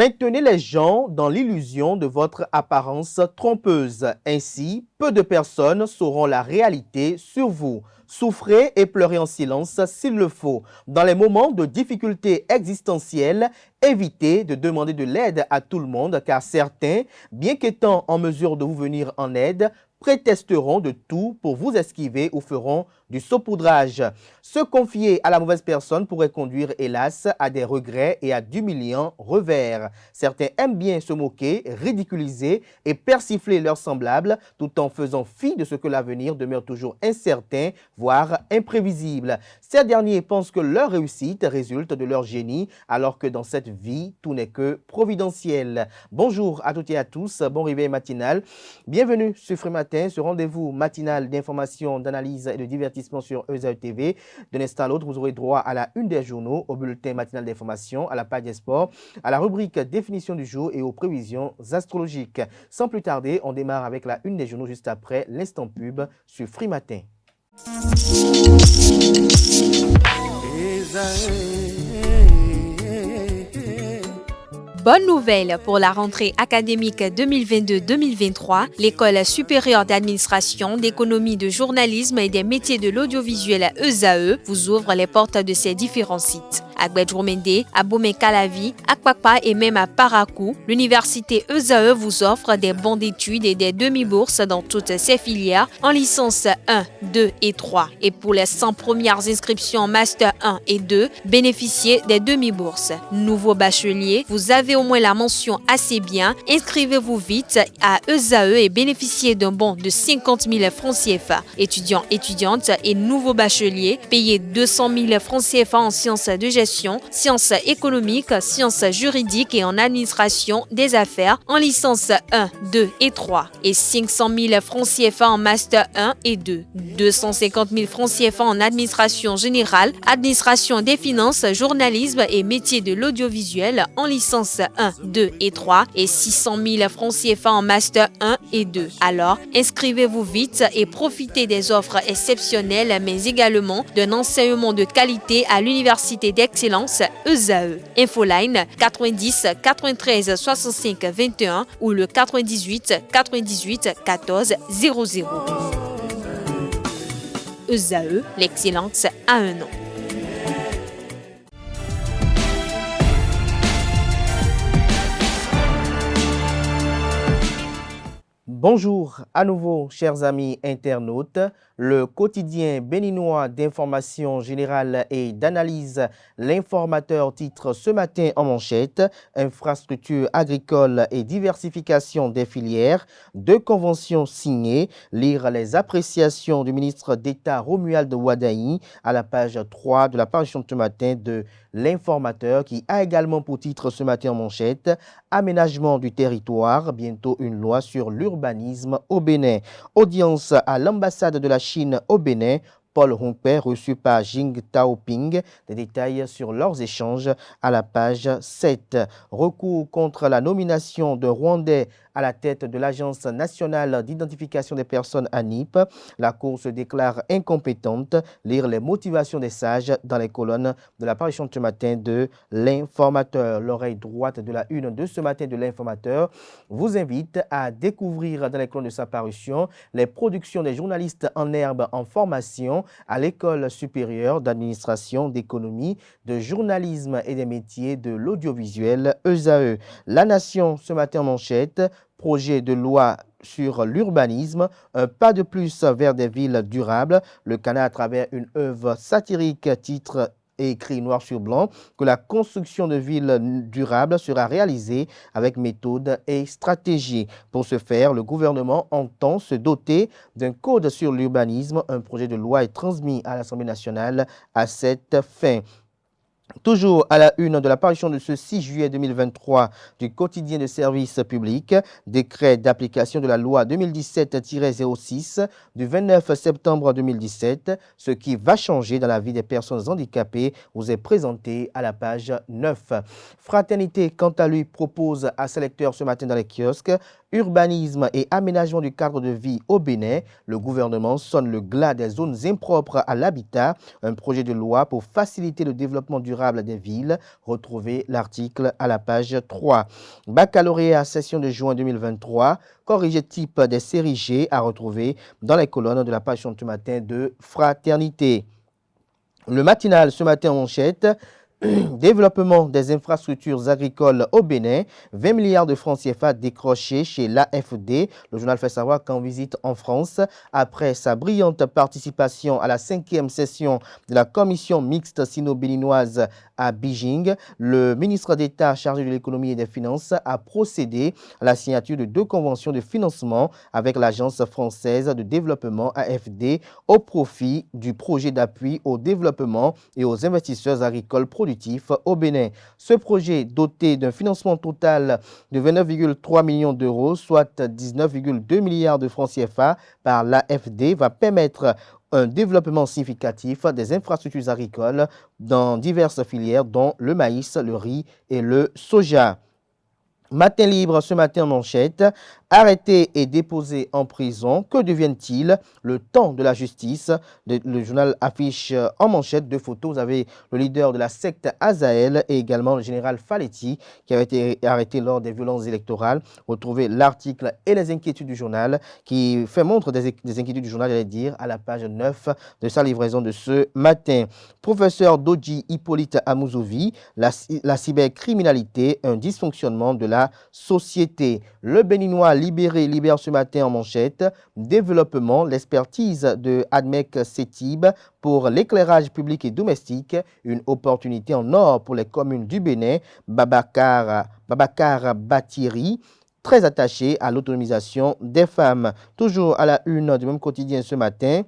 Maintenez les gens dans l'illusion de votre apparence trompeuse. Ainsi, peu de personnes sauront la réalité sur vous. Souffrez et pleurez en silence s'il le faut. Dans les moments de difficultés existentielles, évitez de demander de l'aide à tout le monde car certains, bien qu'étant en mesure de vous venir en aide, prétesteront de tout pour vous esquiver ou feront du saupoudrage. Se confier à la mauvaise personne pourrait conduire, hélas, à des regrets et à d'humiliants revers. Certains aiment bien se moquer, ridiculiser et persifler leurs semblables tout en faisant fi de ce que l'avenir demeure toujours incertain, voire imprévisible. Ces derniers pensent que leur réussite résulte de leur génie, alors que dans cette vie, tout n'est que providentiel. Bonjour à toutes et à tous, bon réveil matinal. Bienvenue sur Free Matin, ce rendez-vous matinal d'information, d'analyse et de divertissement sur ESAE TV. D'un instant à l'autre, vous aurez droit à la une des journaux, au bulletin matinal d'information, à la page des sports, à la rubrique définition du jour et aux prévisions astrologiques. Sans plus tarder, on démarre avec la une des journaux juste après l'instant pub sur Free Matin. Bonne nouvelle pour la rentrée académique 2022-2023. L'École supérieure d'administration, d'économie, de journalisme et des métiers de l'audiovisuel ESAE vous ouvre les portes de ses différents sites. À Gbedjomende, à Bomé-Calavi, à Kpakpa et même à Parakou, l'université ESAE vous offre des bons d'études et des demi-bourses dans toutes ses filières en licence 1, 2 et 3. Et pour les 100 premières inscriptions en master 1 et 2, bénéficiez des demi-bourses. Nouveau bachelier, vous avez au moins la mention assez bien. Inscrivez-vous vite à ESAE et bénéficiez d'un bon de 50 000 francs CFA. Étudiants, étudiantes et nouveaux bacheliers, payez 200 000 francs CFA en sciences de gestion, sciences économiques, sciences juridiques et en administration des affaires en licence 1, 2 et 3 et 500 000 francs CFA en master 1 et 2, 250 000 francs CFA en administration générale, administration des finances, journalisme et métiers de l'audiovisuel en licence 1, 2 et 3 et 600 000 francs CFA en master 1 et 2. Alors, inscrivez-vous vite et profitez des offres exceptionnelles mais également d'un enseignement de qualité à l'université d'excellence ESAE. Infoline 90 93 65 21 ou le 98 98 14 00. ESAE, l'excellence à un nom. Bonjour à nouveau, chers amis internautes. Le quotidien béninois d'information générale et d'analyse, l'Informateur, titre ce matin en manchette « Infrastructures agricoles et diversification des filières, 2 conventions signées ». Lire les appréciations du ministre d'État Romuald Wadaï à la page 3 de la parution de ce matin de l'Informateur, qui a également pour titre ce matin en manchette « Aménagement du territoire, bientôt une loi sur l'urbanisme au Bénin ». Audience à l'ambassade de la Chine au Bénin, Paul Romper reçu par Jing Taoping. Des détails sur leurs échanges à la page 7. Recours contre la nomination de Rwandais à la tête de l'Agence nationale d'identification des personnes ANIP. La Cour se déclare incompétente. Lire les motivations des sages dans les colonnes de la parution de ce matin de l'Informateur. L'oreille droite de la une de ce matin de l'Informateur vous invite à découvrir dans les colonnes de sa parution les productions des journalistes en herbe en formation à l'École supérieure d'administration, d'économie, de journalisme et des métiers de l'audiovisuel ESAE. La Nation ce matin en manchette. Projet de loi sur l'urbanisme, un pas de plus vers des villes durables. Le Canard à travers une œuvre satirique, titre et écrit noir sur blanc, que la construction de villes durables sera réalisée avec méthode et stratégie. Pour ce faire, le gouvernement entend se doter d'un code sur l'urbanisme. Un projet de loi est transmis à l'Assemblée nationale à cette fin. Toujours à la une de la parution de ce 6 juillet 2023 du quotidien de service public, décret d'application de la loi 2017-06 du 29 septembre 2017, ce qui va changer dans la vie des personnes handicapées, vous est présenté à la page 9. Fraternité, quant à lui, propose à ses lecteurs ce matin dans les kiosques urbanisme et aménagement du cadre de vie au Bénin. Le gouvernement sonne le glas des zones impropres à l'habitat, un projet de loi pour faciliter le développement durable durable des villes. Retrouvez l'article à la page 3. Baccalauréat session de juin 2023. Corrigé type des séries G à retrouver dans les colonnes de la page ce matin de Fraternité. Le matinal ce matin en manchette. Développement des infrastructures agricoles au Bénin, 20 milliards de francs CFA décrochés chez l'AFD. Le journal fait savoir qu'en visite en France, après sa brillante participation à la 5e session de la commission mixte sino-béninoise à Beijing, le ministre d'État chargé de l'économie et des finances a procédé à la signature de 2 conventions de financement avec l'Agence française de développement AFD au profit du projet d'appui au développement et aux investisseurs agricoles productifs au Bénin. Ce projet, doté d'un financement total de 29,3 millions d'euros, soit 19,2 milliards de francs CFA par l'AFD, va permettre un développement significatif des infrastructures agricoles dans diverses filières, dont le maïs, le riz et le soja. Matin libre ce matin en manchette. Arrêté et déposé en prison, que deviennent-ils? Le temps de la justice. Le journal affiche en manchette 2 photos. Vous avez le leader de la secte Azaël et également le général Faletti qui avait été arrêté lors des violences électorales. Retrouvez l'article et les inquiétudes du journal qui fait montre des inquiétudes du journal, j'allais dire, à la page 9 de sa livraison de ce matin. Professeur Doji Hippolyte Amouzovi, la cybercriminalité, un dysfonctionnement de la société. Le Béninois libère ce matin en manchette. Développement, l'expertise de Admec Setib pour l'éclairage public et domestique, une opportunité en or pour les communes du Bénin. Babacar Batiri, très attaché à l'autonomisation des femmes. Toujours à la une du même quotidien ce matin.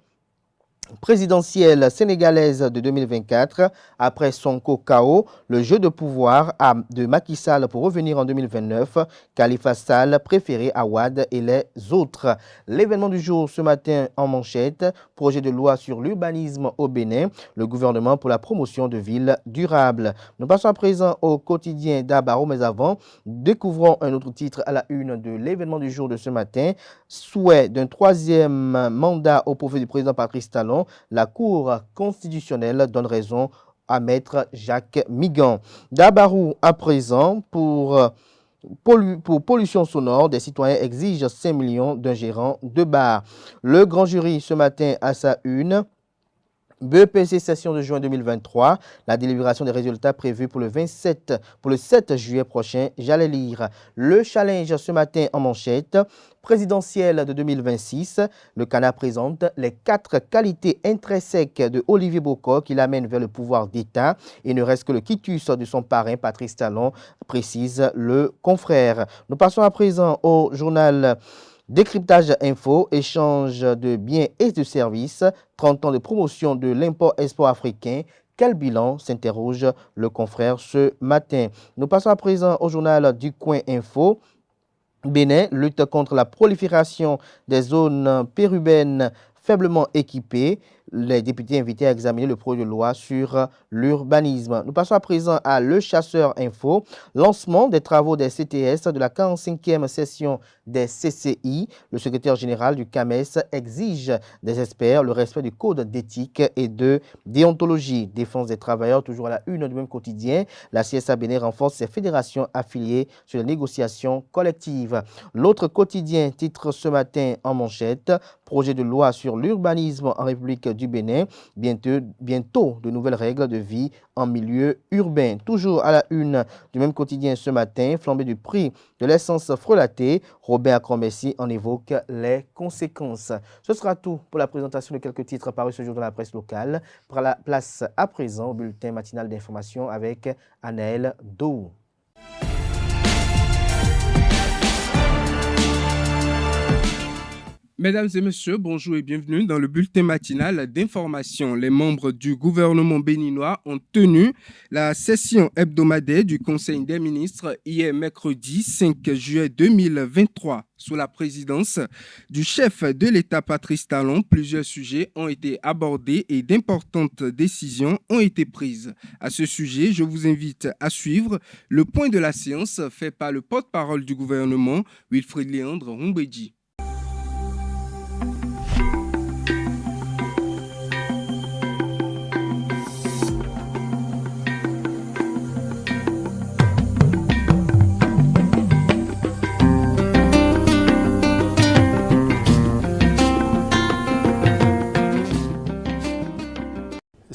Présidentielle sénégalaise de 2024, après Sonko KO, le jeu de pouvoir de Macky Sall pour revenir en 2029, Khalifa Sall préféré à Wade et les autres. L'événement du jour ce matin en manchette, projet de loi sur l'urbanisme au Bénin, le gouvernement pour la promotion de villes durables. Nous passons à présent au quotidien d'Abaro, mais avant, découvrons un autre titre à la une de l'événement du jour de ce matin, souhait d'un 3e mandat au profit du président Patrice Talon. La Cour constitutionnelle donne raison à Maître Jacques Migan. D'Abarou à présent, pour pollution sonore, des citoyens exigent 5 millions d'un gérant de bar. Le grand jury ce matin à sa une. BEPC session de juin 2023, la délibération des résultats prévus pour le 7 juillet prochain. J'allais lire le challenge ce matin en manchette. Présidentielle de 2026, le Canard présente les 4 qualités intrinsèques de Olivier Bocco qui l'amène vers le pouvoir d'État. Il ne reste que le quitus de son parrain, Patrice Talon, précise le confrère. Nous passons à présent au journal Décryptage Info, échange de biens et de services, 30 ans de promotion de l'import-export africain. Quel bilan, s'interroge le confrère ce matin. Nous passons à présent au journal du Coin Info. Bénin lutte contre la prolifération des zones périurbaines faiblement équipées. Les députés invités à examiner le projet de loi sur l'urbanisme. Nous passons à présent à Le Chasseur Info. Lancement des travaux des CTS de la 45e session des CCI. Le secrétaire général du CAMES exige des experts le respect du code d'éthique et de déontologie. Défense des travailleurs, toujours à la une du même quotidien. La CSA Bénin renforce ses fédérations affiliées sur les négociations collectives. L'autre quotidien titre ce matin en manchette. Projet de loi sur l'urbanisme en République du Bénin. Bientôt de nouvelles règles de vie en milieu urbain. Toujours à la une du même quotidien ce matin, flambée du prix de l'essence frelatée. Robert Acromessi en évoque les conséquences. Ce sera tout pour la présentation de quelques titres parus ce jour dans la presse locale. Pour la place à présent au bulletin matinal d'information avec Anaël Dou. Mesdames et messieurs, bonjour et bienvenue dans le bulletin matinal d'information. Les membres du gouvernement béninois ont tenu la session hebdomadaire du Conseil des ministres hier mercredi 5 juillet 2023. Sous la présidence du chef de l'État Patrice Talon, plusieurs sujets ont été abordés et d'importantes décisions ont été prises. À ce sujet, je vous invite à suivre le point de la séance fait par le porte-parole du gouvernement, Wilfrid Léandre Rumbedji.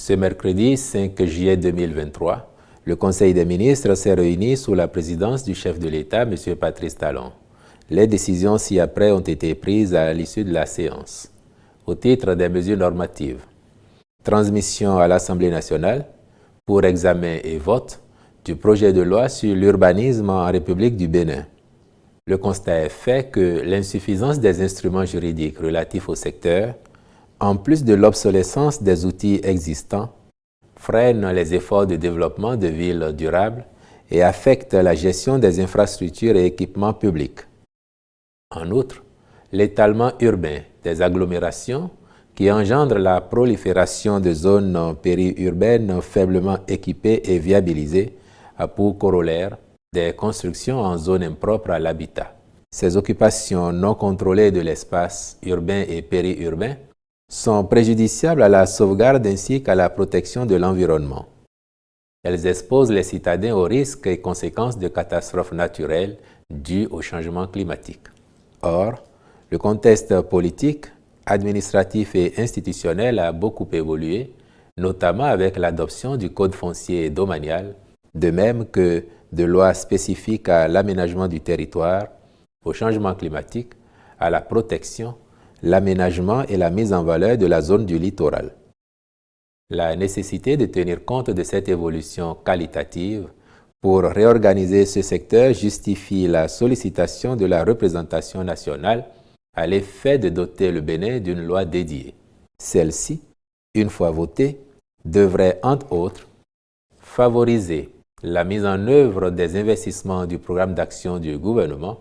Ce mercredi 5 juillet 2023, le Conseil des ministres s'est réuni sous la présidence du chef de l'État, M. Patrice Talon. Les décisions ci-après ont été prises à l'issue de la séance. Au titre des mesures normatives, transmission à l'Assemblée nationale pour examen et vote du projet de loi sur l'urbanisme en République du Bénin. Le constat est fait que l'insuffisance des instruments juridiques relatifs au secteur, en plus de l'obsolescence des outils existants, freine les efforts de développement de villes durables et affecte la gestion des infrastructures et équipements publics. En outre, l'étalement urbain des agglomérations qui engendre la prolifération de zones périurbaines faiblement équipées et viabilisées a pour corollaire des constructions en zone impropre à l'habitat. Ces occupations non contrôlées de l'espace urbain et périurbain sont préjudiciables à la sauvegarde ainsi qu'à la protection de l'environnement. Elles exposent les citadins aux risques et conséquences de catastrophes naturelles dues au changement climatique. Or, le contexte politique, administratif et institutionnel a beaucoup évolué, notamment avec l'adoption du Code foncier et domanial, de même que de lois spécifiques à l'aménagement du territoire, au changement climatique, à la protection, l'aménagement et la mise en valeur de la zone du littoral. La nécessité de tenir compte de cette évolution qualitative pour réorganiser ce secteur justifie la sollicitation de la représentation nationale à l'effet de doter le Bénin d'une loi dédiée. Celle-ci, une fois votée, devrait, entre autres, favoriser la mise en œuvre des investissements du programme d'action du gouvernement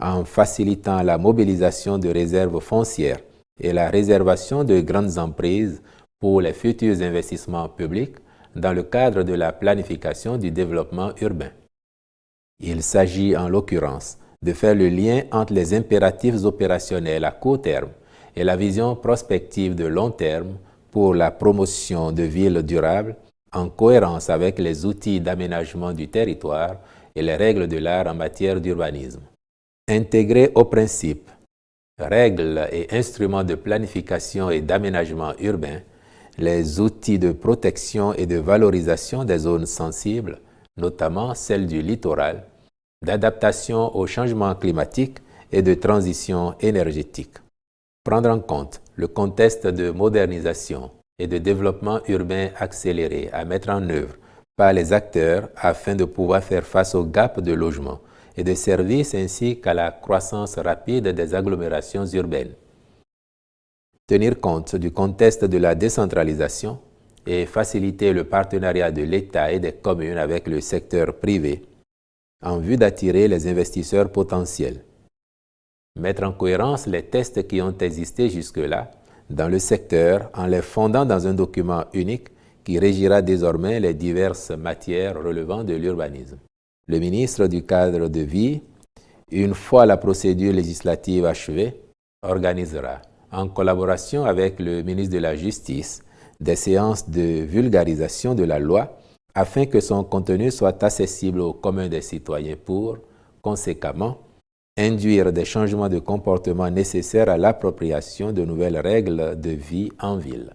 en facilitant la mobilisation de réserves foncières et la réservation de grandes emprises pour les futurs investissements publics dans le cadre de la planification du développement urbain. Il s'agit en l'occurrence de faire le lien entre les impératifs opérationnels à court terme et la vision prospective de long terme pour la promotion de villes durables en cohérence avec les outils d'aménagement du territoire et les règles de l'art en matière d'urbanisme. Intégrer au principe règles et instruments de planification et d'aménagement urbain, les outils de protection et de valorisation des zones sensibles, notamment celles du littoral, d'adaptation au changement climatique et de transition énergétique. Prendre en compte le contexte de modernisation et de développement urbain accéléré à mettre en œuvre par les acteurs afin de pouvoir faire face au gap de logement et de services ainsi qu'à la croissance rapide des agglomérations urbaines. Tenir compte du contexte de la décentralisation et faciliter le partenariat de l'État et des communes avec le secteur privé en vue d'attirer les investisseurs potentiels. Mettre en cohérence les tests qui ont existé jusque-là dans le secteur en les fondant dans un document unique qui régira désormais les diverses matières relevant de l'urbanisme. Le ministre du Cadre de vie, une fois la procédure législative achevée, organisera, en collaboration avec le ministre de la Justice, des séances de vulgarisation de la loi afin que son contenu soit accessible au commun des citoyens pour, conséquemment, induire des changements de comportement nécessaires à l'appropriation de nouvelles règles de vie en ville.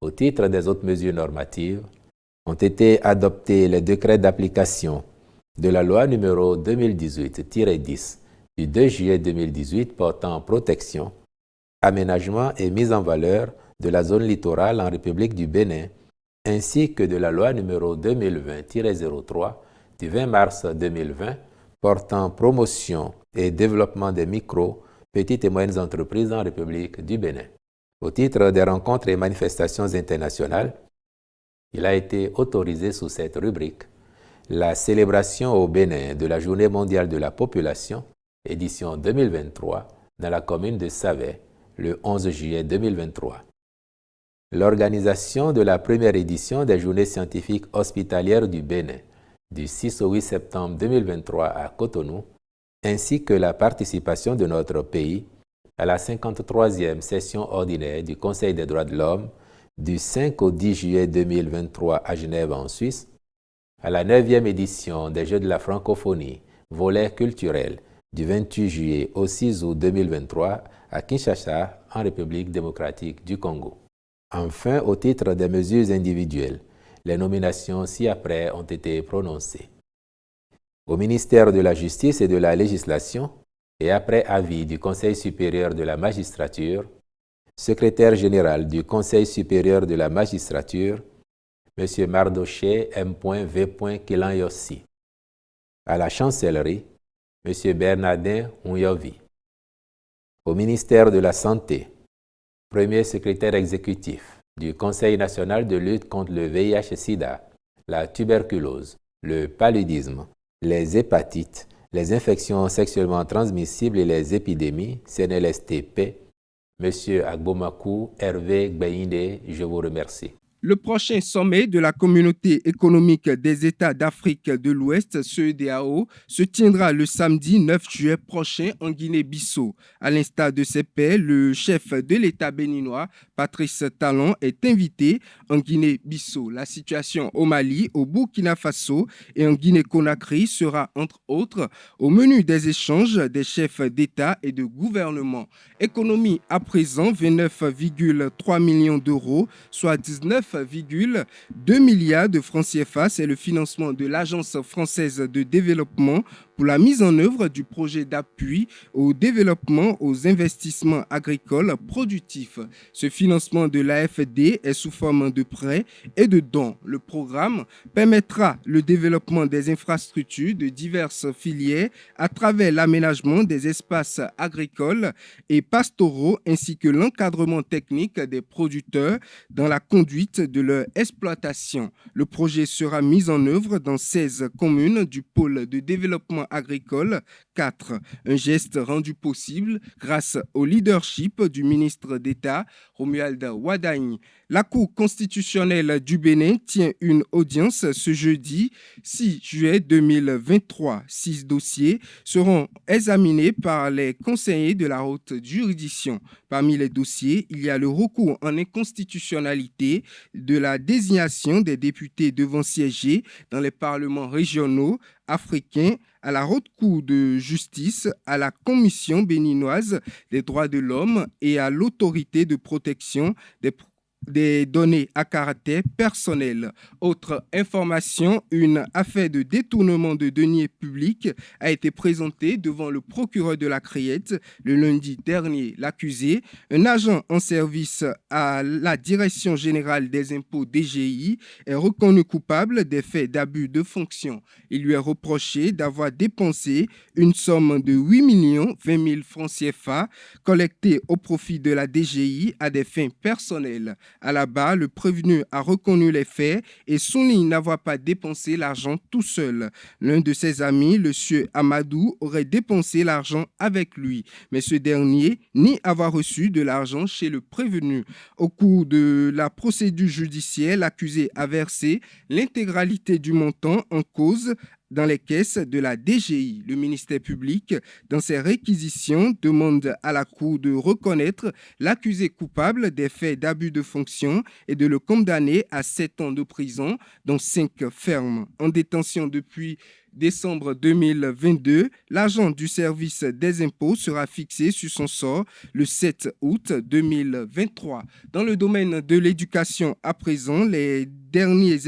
Au titre des autres mesures normatives, ont été adoptés les décrets d'application de la loi numéro 2018-10 du 2 juillet 2018 portant protection, aménagement et mise en valeur de la zone littorale en République du Bénin, ainsi que de la loi numéro 2020-03 du 20 mars 2020 portant promotion et développement des micro, petites et moyennes entreprises en République du Bénin. Au titre des rencontres et manifestations internationales, il a été autorisé sous cette rubrique la célébration au Bénin de la Journée mondiale de la population, édition 2023, dans la commune de Savet, le 11 juillet 2023. L'organisation de la première édition des Journées scientifiques hospitalières du Bénin, du 6 au 8 septembre 2023 à Cotonou, ainsi que la participation de notre pays à la 53e session ordinaire du Conseil des droits de l'homme du 5 au 10 juillet 2023 à Genève en Suisse, à la 9e édition des Jeux de la francophonie, volet culturel, du 28 juillet au 6 août 2023 à Kinshasa, en République démocratique du Congo. Enfin, au titre des mesures individuelles, les nominations ci-après ont été prononcées. Au ministère de la Justice et de la Législation, et après avis du Conseil supérieur de la magistrature, secrétaire général du Conseil supérieur de la magistrature, M. Mardoché M.V. Kilan-Yossi. À la chancellerie, M. Bernardin Onyovi. Au ministère de la Santé, premier secrétaire exécutif du Conseil national de lutte contre le VIH-Sida, la tuberculose, le paludisme, les hépatites, les infections sexuellement transmissibles et les épidémies, CNLSTP, M. Agbomakou Hervé Gbeinde, je vous remercie. Le prochain sommet de la Communauté économique des États d'Afrique de l'Ouest, CEDEAO, se tiendra le samedi 9 juillet prochain en Guinée-Bissau. À l'instar de ses pairs, le chef de l'État béninois, Patrice Talon, est invité en Guinée-Bissau. La situation au Mali, au Burkina Faso et en Guinée-Conakry sera, entre autres, au menu des échanges des chefs d'État et de gouvernement. Économie à présent, 29,3 millions d'euros, soit 19,2 milliards de francs CFA, c'est le financement de l'Agence française de développement pour la mise en œuvre du projet d'appui au développement aux investissements agricoles productifs. Ce financement de l'AFD est sous forme de prêts et de dons. Le programme permettra le développement des infrastructures de diverses filières à travers l'aménagement des espaces agricoles et pastoraux ainsi que l'encadrement technique des producteurs dans la conduite de leur exploitation. Le projet sera mis en œuvre dans 16 communes du pôle de développement agricole 4. Un geste rendu possible grâce au leadership du ministre d'État Romuald Wadagne. La Cour constitutionnelle du Bénin tient une audience ce jeudi 6 juillet 2023. 6 dossiers seront examinés par les conseillers de la haute juridiction. Parmi les dossiers, il y a le recours en inconstitutionnalité de la désignation des députés devant siéger dans les parlements régionaux africains, à la Haute Cour de justice, à la Commission béninoise des droits de l'homme et à l'autorité de protection des données à caractère personnel. Autre information, une affaire de détournement de deniers publics a été présentée devant le procureur de la Criette le lundi dernier. L'accusé, un agent en service à la Direction générale des impôts DGI, est reconnu coupable des faits d'abus de fonction. Il lui est reproché d'avoir dépensé une somme de 8 020 000 francs CFA collectés au profit de la DGI à des fins personnelles. À la barre, le prévenu a reconnu les faits et souligne n'avoir pas dépensé l'argent tout seul. L'un de ses amis, le sieur Amadou, aurait dépensé l'argent avec lui, mais ce dernier nie avoir reçu de l'argent chez le prévenu. Au cours de la procédure judiciaire, l'accusé a versé l'intégralité du montant en cause dans les caisses de la DGI. Le ministère public, dans ses réquisitions, demande à la Cour de reconnaître l'accusé coupable des faits d'abus de fonction et de le condamner à 7 ans de prison, dont 5 fermes. En détention depuis décembre 2022, l'agent du service des impôts sera fixé sur son sort le 7 août 2023. Dans le domaine de l'éducation à présent, les derniers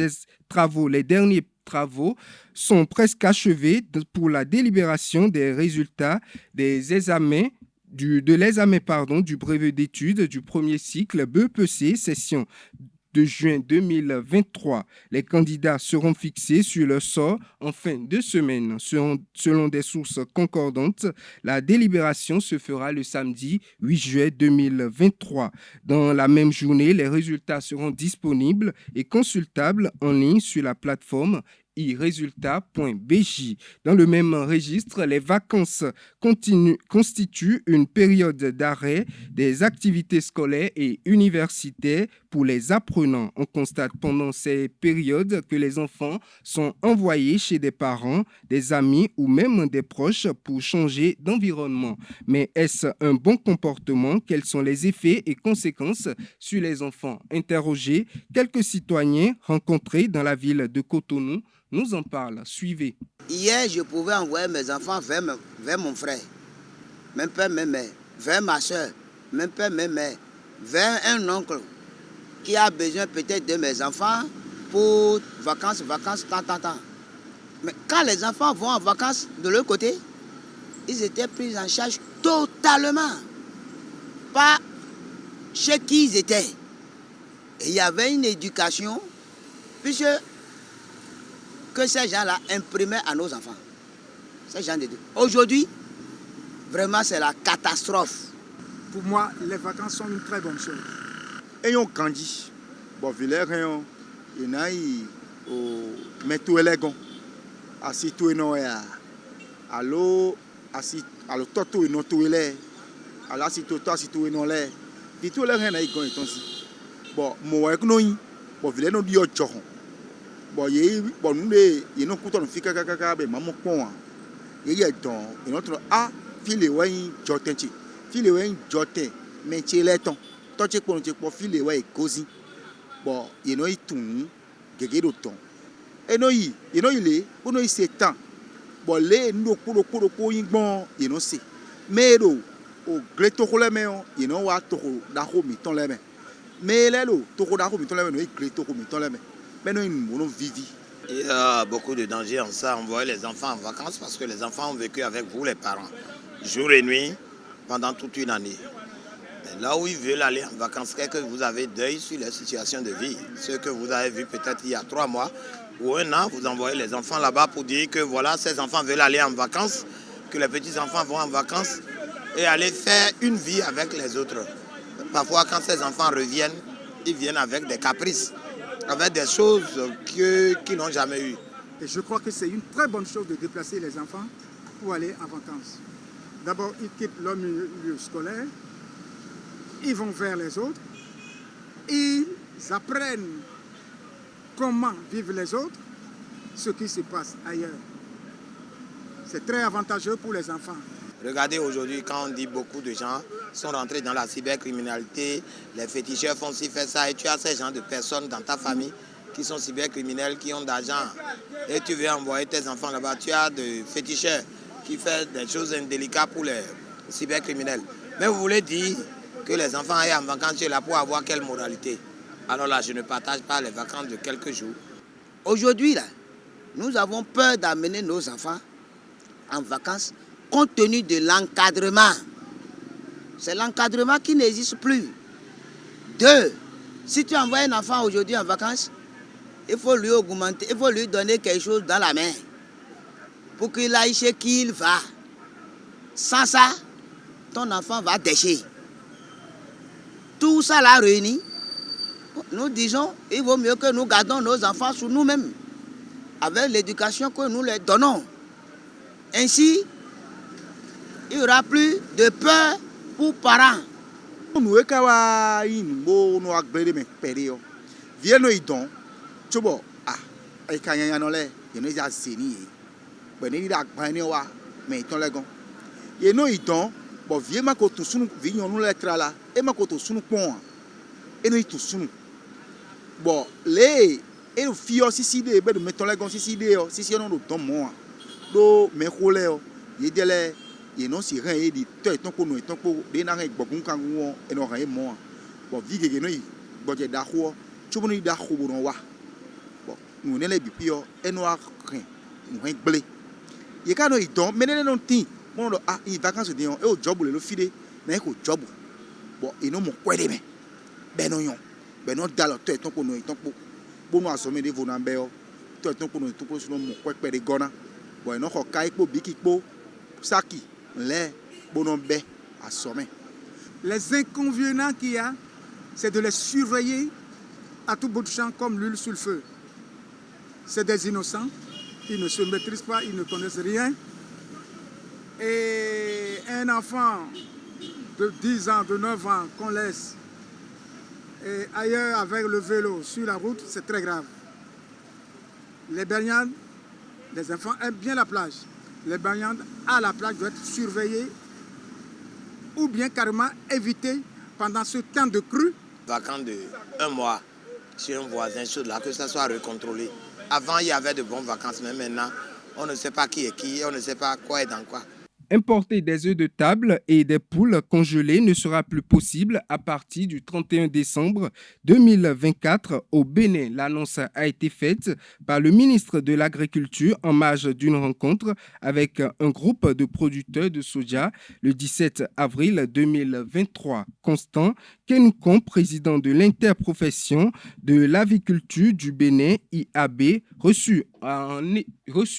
travaux sont presque achevés pour la délibération des résultats des examens du brevet d'études du premier cycle BEPC, session de juin 2023. Les candidats seront fixés sur leur sort en fin de semaine. Selon des sources concordantes, la délibération se fera le samedi 8 juillet 2023. Dans la même journée, les résultats seront disponibles et consultables en ligne sur la plateforme iresultat.bj. Dans le même registre, les vacances constituent une période d'arrêt des activités scolaires et universitaires pour les apprenants. On constate pendant ces périodes que les enfants sont envoyés chez des parents, des amis ou même des proches pour changer d'environnement. Mais est-ce un bon comportement? Quels sont les effets et conséquences sur les enfants? Interrogés, quelques citoyens rencontrés dans la ville de Cotonou nous en parle. Suivez. Hier, je pouvais envoyer mes enfants vers mon frère, même père, même mère, vers ma soeur, même père, même mère, vers un oncle. qui a besoin peut-être de mes enfants pour vacances, tant. Mais quand les enfants vont en vacances de l'autre côté, ils étaient pris en charge totalement. Pas chez qui ils étaient. Et il y avait une éducation, puisque que ces gens-là imprimaient à nos enfants. Ces gens de Dieu. Aujourd'hui, vraiment, c'est la catastrophe. Pour moi, les vacances sont une très bonne chose. Et on grandit. Bon, Villers, il y a mais tout est légal. Assis tout est non. Allo, assis, allo, tout est non, tout est là. Alors, si tout est non, là. Puis tout est là, il y a bon, moi, je suis bon, Villers, nous dit autre chose. Bon, nous, il y a un couteau, nous fait caca, mais maman, quoi. Il y a donc, il y a notre ah, file, ouais, jotenchi. File, ouais, joten, mais tu es ton. Toi, tu es pour file, ouais, cosy. Bon, il y a tout, gégé d'autant. Et nous, il est, pour nous, c'est temps. Bon, les, nous, pour bon, il y a c'est. Mais, au gléto, il y a un toro, d'arro, miton, les mains. Mais, là, toro, d'arro, miton, les mains, il gléto, miton, les mains. Mais nous, vivons. Il y a beaucoup de dangers en ça, envoyer les enfants en vacances parce que les enfants ont vécu avec vous, les parents, jour et nuit, pendant toute une année. Mais là où ils veulent aller en vacances, c'est que vous avez deuil sur leur situation de vie. Ce que vous avez vu peut-être il y a 3 mois ou 1 an, vous envoyez les enfants là-bas pour dire que voilà, ces enfants veulent aller en vacances, que les petits-enfants vont en vacances et aller faire une vie avec les autres. Parfois, quand ces enfants reviennent, ils viennent avec des caprices, avec des choses qu'ils n'ont jamais eues. Et je crois que c'est une très bonne chose de déplacer les enfants pour aller en vacances. D'abord, ils quittent leur milieu scolaire, ils vont vers les autres, ils apprennent comment vivent les autres, ce qui se passe ailleurs. C'est très avantageux pour les enfants. Regardez aujourd'hui, quand on dit beaucoup de gens sont rentrés dans la cybercriminalité, les féticheurs font ci, fait ça, et tu as ces gens de personnes dans ta famille qui sont cybercriminels, qui ont d'argent, et tu veux envoyer tes enfants là-bas, tu as des féticheurs qui font des choses indélicates pour les cybercriminels. Mais vous voulez dire que les enfants aillent en vacances là pour avoir quelle moralité? Alors là, je ne partage pas les vacances de quelques jours. Aujourd'hui, là, nous avons peur d'amener nos enfants en vacances compte tenu de l'encadrement. C'est l'encadrement qui n'existe plus. 2, si tu envoies un enfant aujourd'hui en vacances, il faut lui augmenter, il faut lui donner quelque chose dans la main pour qu'il aille chez qui il va. Sans ça, ton enfant va déchirer. Tout ça là réuni, nous disons, il vaut mieux que nous gardons nos enfants sur nous-mêmes, avec l'éducation que nous leur donnons. Ainsi, il n'y aura plus de peur pour parents. Nous avons Chobo, et quand il y a un olé, il y a un sénie. Ben, il y a un bagnoua, mais il y a un il y a un bon, vieux ma koto sunu, vignon nous lettre là, et ma koto sunu pont. Et nous y tous sunu. Bon, les, et le fio si de, ben, mettons les gons si de, si on nous donne moi. Do, mais roulé, il y a des, il y a si rien, il dit, tu es ton pour nous, ton pour, des narins, beaucoup kangou, et non rien moi. Bon, vige, il y a une, bon, j'ai d'arro, tu veux nous d'arro, bon, wa. Nous n'avons pas pu et nous avons rien blé. Il y a des gens qui ont dit que vacances sont au job, le fide, mais au job. Bon, ils n'ont pas de ben non, ben non, dans le temps pour nous, pour nous assommer des vonambéos, tout pour nous, tout pour nous, quoi que des gona. Bon, ils n'ont pas de bikipo, saki, les bonombé assommer. Les inconvénients qu'il y a, c'est de les surveiller à tout bout de champ comme l'huile sur le feu. C'est des innocents, ils ne se maîtrisent pas, ils ne connaissent rien. Et un enfant de 10 ans, de 9 ans qu'on laisse et ailleurs avec le vélo sur la route, c'est très grave. Les baignades, les enfants aiment bien la plage. Les baignades à la plage doivent être surveillées ou bien carrément évitées pendant ce temps de crue. Vacances de 1 mois chez un voisin, là, que ça soit recontrôlé. Avant, il y avait de bonnes vacances, mais maintenant, on ne sait pas qui est qui, on ne sait pas quoi est dans quoi. Importer des œufs de table et des poules congelées ne sera plus possible à partir du 31 décembre 2024 au Bénin. L'annonce a été faite par le ministre de l'Agriculture en marge d'une rencontre avec un groupe de producteurs de soja le 17 avril 2023. Constant Kenoucon, président de l'interprofession de l'aviculture du Bénin, IAB, reçu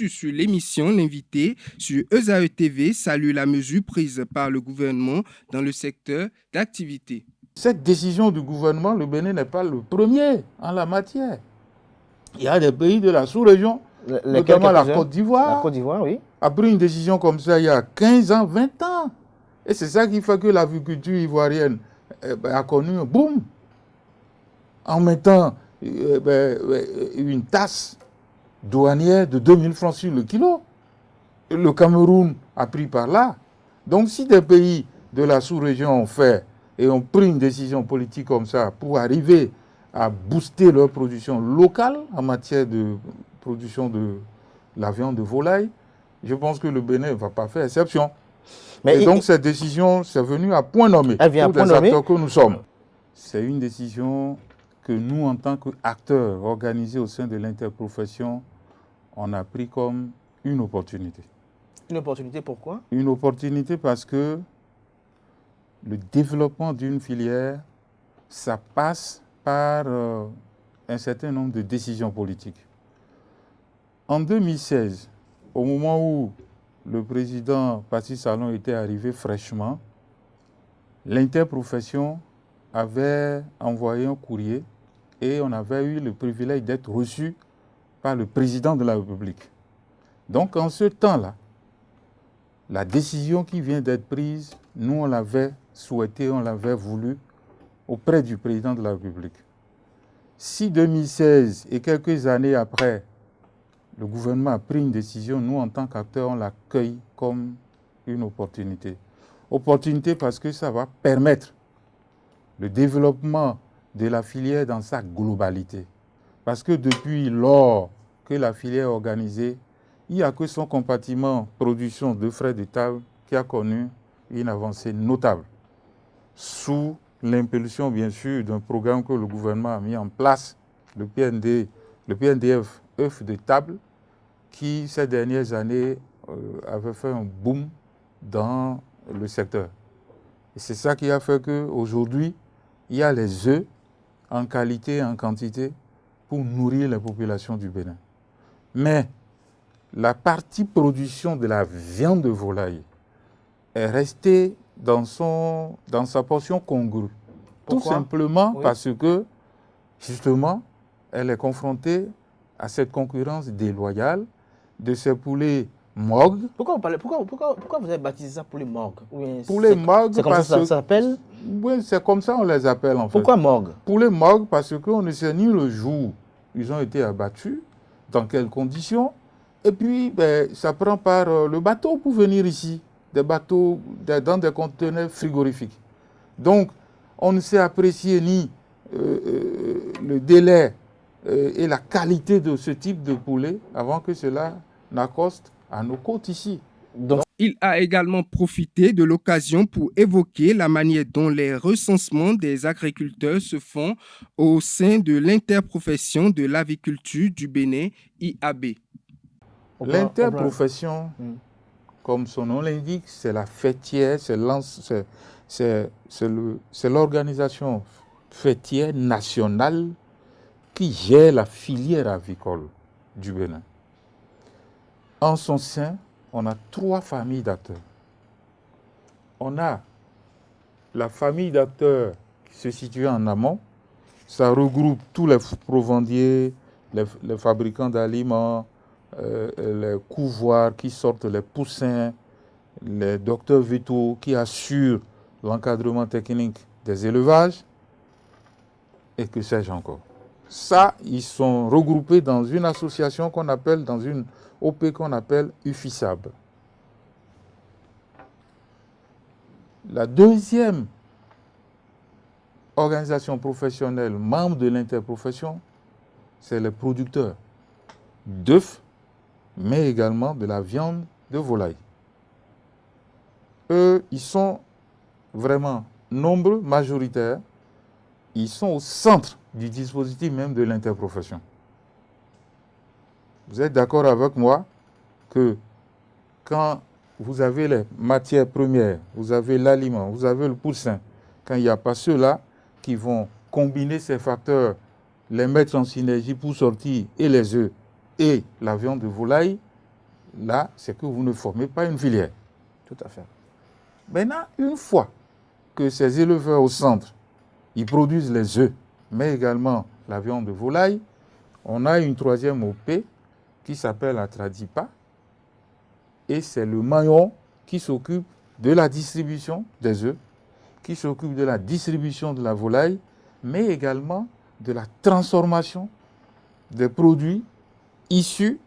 sur l'émission, l'invité sur ESAE TV salue la mesure prise par le gouvernement dans le secteur d'activité. Cette décision du gouvernement, le Bénin n'est pas le premier en la matière. Il y a des pays de la sous-région, notamment la Côte d'Ivoire. La Côte d'Ivoire, oui. A pris une décision comme ça il y a 15 ans, 20 ans. Et c'est ça qui fait que l'aviculture ivoirienne a connu un boom en mettant une taxe douanière de 2000 francs sur le kilo. Le Cameroun a pris par là. Donc si des pays de la sous-région ont fait et ont pris une décision politique comme ça pour arriver à booster leur production locale en matière de production de la viande de volaille, je pense que le Bénin ne va pas faire exception. Et donc cette décision, c'est venu à point nommé pour des acteurs que nous sommes. C'est une décision que nous, en tant qu'acteurs organisés au sein de l'interprofession, on a pris comme une opportunité. Une opportunité pourquoi? Une opportunité parce que le développement d'une filière, ça passe par un certain nombre de décisions politiques. En 2016, au moment où le président Patrice Talon était arrivé fraîchement, l'interprofession avait envoyé un courrier et on avait eu le privilège d'être reçu par le président de la République. Donc en ce temps-là, la décision qui vient d'être prise, nous on l'avait souhaité, on l'avait voulu auprès du président de la République. Si 2016 et quelques années après, le gouvernement a pris une décision, nous en tant qu'acteurs, on l'accueille comme une opportunité. Opportunité parce que ça va permettre le développement de la filière dans sa globalité. Parce que depuis lors que la filière est organisée, il n'y a que son compartiment production de frais de table qui a connu une avancée notable. Sous l'impulsion, bien sûr, d'un programme que le gouvernement a mis en place, le PNDF œufs de table, qui, ces dernières années, avait fait un boom dans le secteur. Et c'est ça qui a fait qu'aujourd'hui, il y a les œufs en qualité et en quantité pour nourrir les populations du Bénin. Mais la partie production de la viande de volaille est restée dans sa portion congrue. Tout simplement parce que, justement, elle est confrontée à cette concurrence déloyale de ces poulets morgues. Pourquoi vous avez baptisé ça poulet morgue? Poulet morgue, c'est comme ça s'appelle? Oui, c'est comme ça on les appelle en fait. Pourquoi morgue? Poulet morgue parce qu'on ne sait ni le jour où ils ont été abattus, dans quelles conditions, et puis ça prend par le bateau pour venir ici, des bateaux dans des conteneurs frigorifiques. Donc, on ne sait apprécier ni le délai et la qualité de ce type de poulet avant que cela n'accoste à nos côtes ici. Donc, il a également profité de l'occasion pour évoquer la manière dont les recensements des agriculteurs se font au sein de l'interprofession de l'aviculture du Bénin, IAB. L'interprofession, comme son nom l'indique, c'est la fêtière, c'est l'organisation fêtière nationale qui gère la filière avicole du Bénin. En son sein, on a 3 familles d'acteurs. On a la famille d'acteurs qui se situe en amont. Ça regroupe tous les provendiers, les fabricants d'aliments, les couvoirs qui sortent les poussins, les docteurs vétos qui assurent l'encadrement technique des élevages, et que sais-je encore. Ça, ils sont regroupés dans une association qu'on appelle, dans une OP qu'on appelle UFISAB. La deuxième organisation professionnelle, membre de l'interprofession, c'est les producteurs d'œufs, mais également de la viande de volaille. eux, ils sont vraiment nombreux, majoritaires. Ils sont au centre du dispositif même de l'interprofession. Vous êtes d'accord avec moi que quand vous avez les matières premières, vous avez l'aliment, vous avez le poussin, quand il n'y a pas ceux-là qui vont combiner ces facteurs, les mettre en synergie pour sortir et les œufs et la viande de volaille, là, c'est que vous ne formez pas une filière. Tout à fait. Maintenant, une fois que ces éleveurs au centre, ils produisent les œufs, mais également la viande de volaille, on a une troisième OP qui s'appelle la Tradipa, et c'est le maillon qui s'occupe de la distribution des œufs, qui s'occupe de la distribution de la volaille, mais également de la transformation des produits issus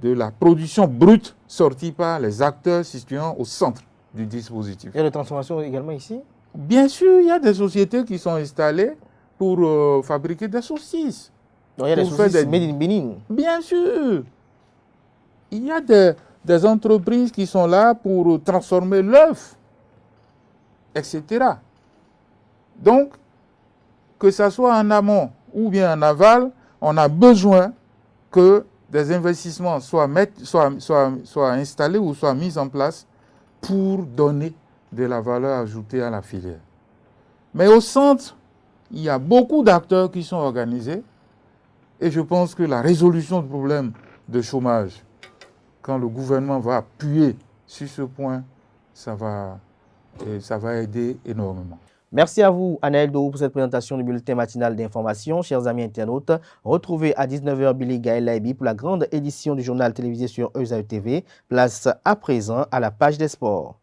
de la production brute sortie par les acteurs situant au centre du dispositif. Il y a des transformations également ici? Bien sûr, il y a des sociétés qui sont installées pour fabriquer des saucisses. Donc il y a des saucisses made in Bénin? Bien sûr. Il y a des entreprises qui sont là pour transformer l'œuf, etc. Donc, que ce soit en amont ou bien en aval, on a besoin que des investissements soient installés ou soient mis en place pour donner de la valeur ajoutée à la filière. Mais au centre, il y a beaucoup d'acteurs qui sont organisés et je pense que la résolution du problème de chômage, quand le gouvernement va appuyer sur ce point, ça va aider énormément. Merci à vous, Anaël Dou, pour cette présentation du bulletin matinal d'information. Chers amis internautes, retrouvez à 19h Billy Gaël Laibi pour la grande édition du journal télévisé sur ESAE TV. Place à présent à la page des sports.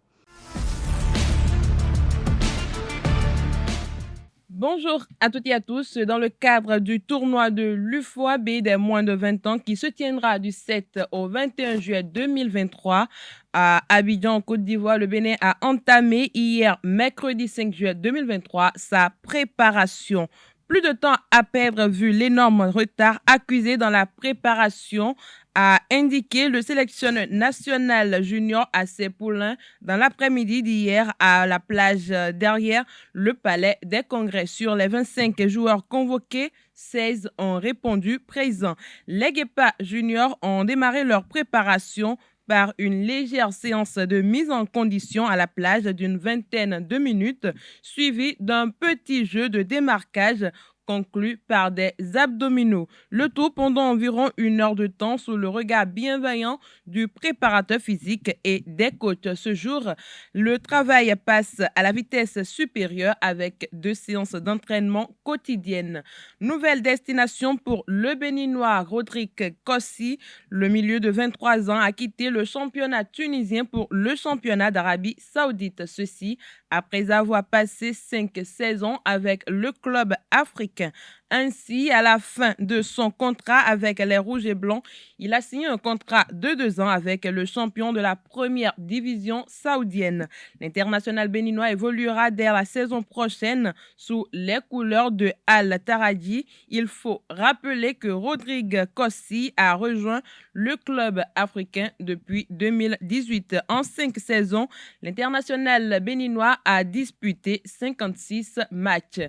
Bonjour à toutes et à tous. Dans le cadre du tournoi de l'UFOAB des moins de 20 ans qui se tiendra du 7 au 21 juillet 2023 à Abidjan, en Côte d'Ivoire, le Bénin a entamé hier, mercredi 5 juillet 2023, sa préparation. Plus de temps à perdre vu l'énorme retard accusé dans la préparation, a indiqué le sélectionneur national junior à ses poulains dans l'après-midi d'hier à la plage derrière le palais des congrès. Sur les 25 joueurs convoqués, 16 ont répondu présents. Les Guépas juniors ont démarré leur préparation par une légère séance de mise en condition à la plage d'une vingtaine de minutes, suivie d'un petit jeu de démarquage conclu par des abdominaux. Le tout pendant environ 1 heure de temps sous le regard bienveillant du préparateur physique et des coachs. Ce jour, le travail passe à la vitesse supérieure avec 2 séances d'entraînement quotidiennes. Nouvelle destination pour le Béninois Rodrigue Kossi. Le milieu de 23 ans a quitté le championnat tunisien pour le championnat d'Arabie Saoudite. Ceci après avoir passé 5 saisons avec le club africain. Ainsi, à la fin de son contrat avec les Rouges et Blancs, il a signé un contrat de 2 ans avec le champion de la première division saoudienne. L'international béninois évoluera dès la saison prochaine sous les couleurs de Al Taradi. Il faut rappeler que Rodrigue Kossi a rejoint le club africain depuis 2018. En 5 saisons, l'international béninois a disputé 56 matchs.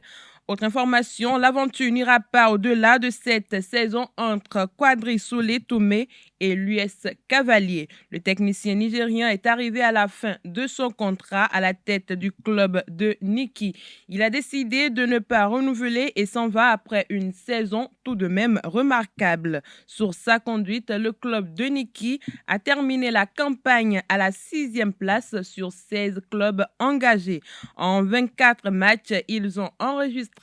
Autre information, l'aventure n'ira pas au-delà de cette saison entre Quadri Soulé Toumé et l'US Cavalier. Le technicien nigérien est arrivé à la fin de son contrat à la tête du club de Niki. Il a décidé de ne pas renouveler et s'en va après une saison tout de même remarquable. Sur sa conduite, le club de Niki a terminé la campagne à la 6e place sur 16 clubs engagés. En 24 matchs, ils ont enregistré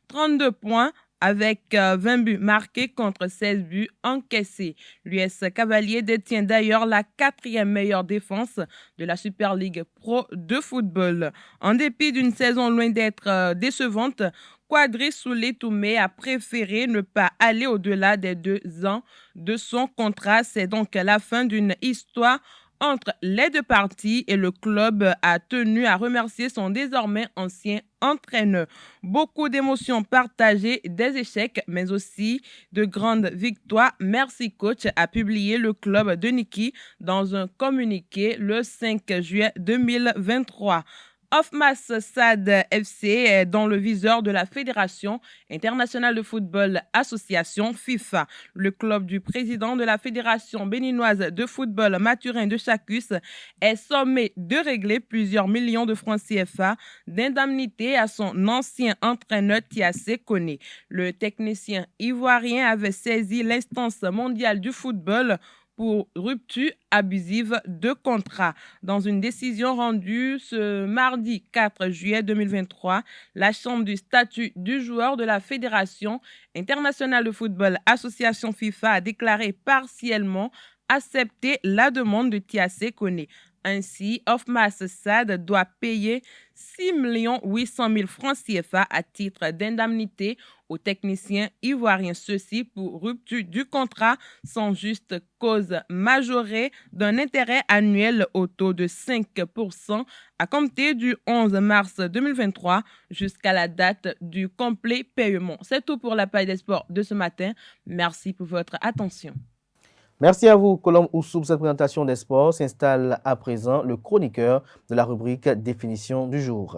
32 points avec 20 buts marqués contre 16 buts encaissés. L'US Cavalier détient d'ailleurs la 4e meilleure défense de la Super League Pro de football. En dépit d'une saison loin d'être décevante, Quadri Soulé Toumé a préféré ne pas aller au-delà des 2 ans de son contrat. C'est donc la fin d'une histoire entre les deux parties et le club a tenu à remercier son désormais ancien entraîneur. Beaucoup d'émotions partagées, des échecs, mais aussi de grandes victoires. Merci coach, a publié le club de Niki dans un communiqué le 5 juillet 2023. Ofmas Sad FC est dans le viseur de la Fédération internationale de football association FIFA. Le club du président de la Fédération béninoise de football Mathurin de Chacus est sommé de régler plusieurs millions de francs CFA d'indemnité à son ancien entraîneur Tiassé Koné. Le technicien ivoirien avait saisi l'instance mondiale du football pour rupture abusive de contrat. Dans une décision rendue ce mardi 4 juillet 2023, la Chambre du statut du joueur de la Fédération internationale de football association FIFA a déclaré partiellement accepter la demande de Tiassé Koné. Ainsi, Ofmas Sad doit payer 6 800 000 francs CFA à titre d'indemnité aux techniciens ivoiriens. Ceci pour rupture du contrat sans juste cause majorée d'un intérêt annuel au taux de 5% à compter du 11 mars 2023 jusqu'à la date du complet paiement. C'est tout pour la page des sports de ce matin. Merci pour votre attention. Merci à vous, Colombe Oussou, pour cette présentation des sports. S'installe à présent le chroniqueur de la rubrique Définition du jour.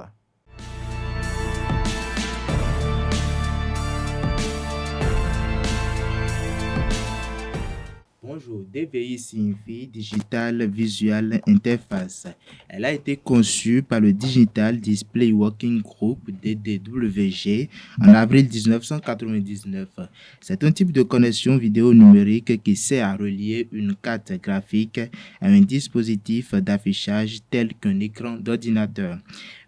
Bonjour, DVI signifie Digital Visual Interface. Elle a été conçue par le Digital Display Working Group DDWG en avril 1999. C'est un type de connexion vidéo numérique qui sert à relier une carte graphique à un dispositif d'affichage tel qu'un écran d'ordinateur.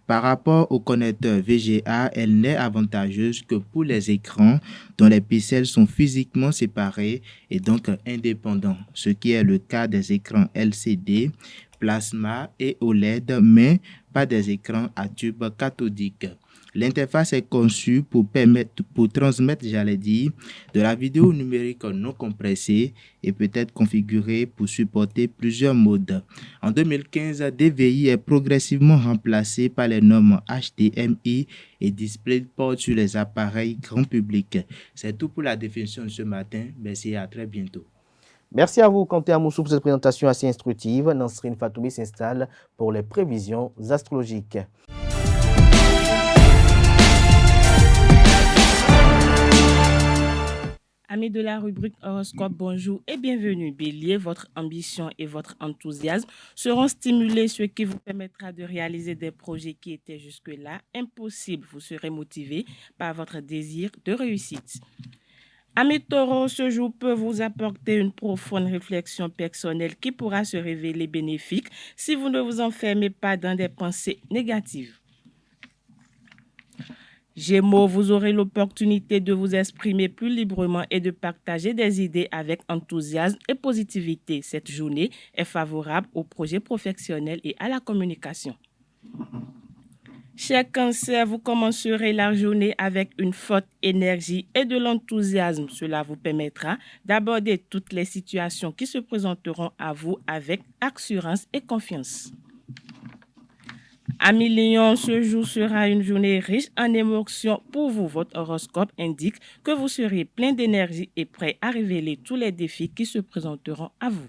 Par rapport au connecteur VGA, elle n'est avantageuse que pour les écrans dont les pixels sont physiquement séparés et donc indépendants, ce qui est le cas des écrans LCD, plasma et OLED, mais pas des écrans à tube cathodique. L'interface est conçue pour transmettre, de la vidéo numérique non compressée et peut être configurée pour supporter plusieurs modes. En 2015, DVI est progressivement remplacé par les normes HDMI et DisplayPort sur les appareils grand public. C'est tout pour la définition de ce matin. Merci et à très bientôt. Merci à vous, Kanté Amoussou, pour cette présentation assez instructive. Nansrine Fatoumi s'installe pour les prévisions astrologiques. Amis de la rubrique Horoscope, bonjour et bienvenue. Bélier, votre ambition et votre enthousiasme seront stimulés, ce qui vous permettra de réaliser des projets qui étaient jusque-là impossibles. Vous serez motivé par votre désir de réussite. Amis Taureau, ce jour peut vous apporter une profonde réflexion personnelle qui pourra se révéler bénéfique si vous ne vous enfermez pas dans des pensées négatives. Gémeaux, vous aurez l'opportunité de vous exprimer plus librement et de partager des idées avec enthousiasme et positivité. Cette journée est favorable aux projets professionnels et à la communication. Cher Cancer, vous commencerez la journée avec une forte énergie et de l'enthousiasme. Cela vous permettra d'aborder toutes les situations qui se présenteront à vous avec assurance et confiance. Amis Lion, ce jour sera une journée riche en émotions pour vous. Votre horoscope indique que vous serez plein d'énergie et prêt à révéler tous les défis qui se présenteront à vous.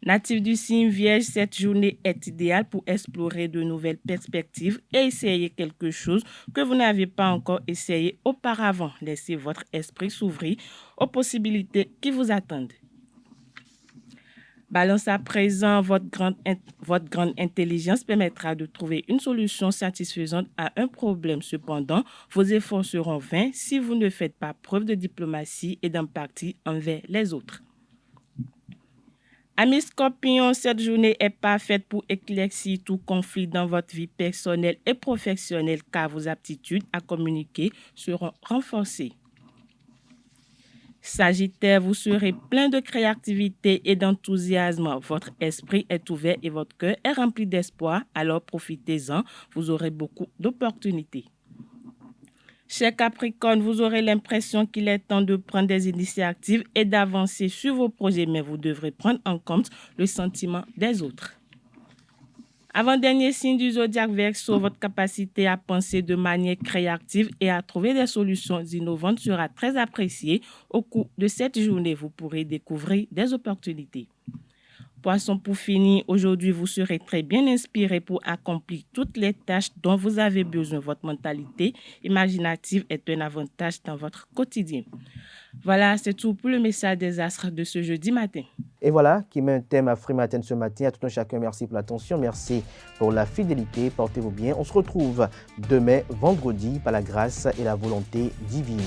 Natif du signe Vierge, cette journée est idéale pour explorer de nouvelles perspectives et essayer quelque chose que vous n'avez pas encore essayé auparavant. Laissez votre esprit s'ouvrir aux possibilités qui vous attendent. Balance à présent, votre grande intelligence permettra de trouver une solution satisfaisante à un problème. Cependant, vos efforts seront vains si vous ne faites pas preuve de diplomatie et d'empathie envers les autres. Amis Scorpions, cette journée est parfaite pour éclaircir tout conflit dans votre vie personnelle et professionnelle car vos aptitudes à communiquer seront renforcées. Sagittaire, vous serez plein de créativité et d'enthousiasme. Votre esprit est ouvert et votre cœur est rempli d'espoir. Alors profitez-en, vous aurez beaucoup d'opportunités. Chers Capricorne, vous aurez l'impression qu'il est temps de prendre des initiatives et d'avancer sur vos projets, mais vous devrez prendre en compte le sentiment des autres. Avant-dernier signe du zodiaque Verseau, votre capacité à penser de manière créative et à trouver des solutions innovantes sera très appréciée. Au cours de cette journée, vous pourrez découvrir des opportunités. Poisson, pour finir, aujourd'hui, vous serez très bien inspiré pour accomplir toutes les tâches dont vous avez besoin. Votre mentalité imaginative est un avantage dans votre quotidien. Voilà, c'est tout pour le message des astres de ce jeudi matin. Et voilà qui met un thème à Free Matin ce matin. À tout un chacun, merci pour l'attention, merci pour la fidélité. Portez-vous bien. On se retrouve demain, vendredi, par la grâce et la volonté divine.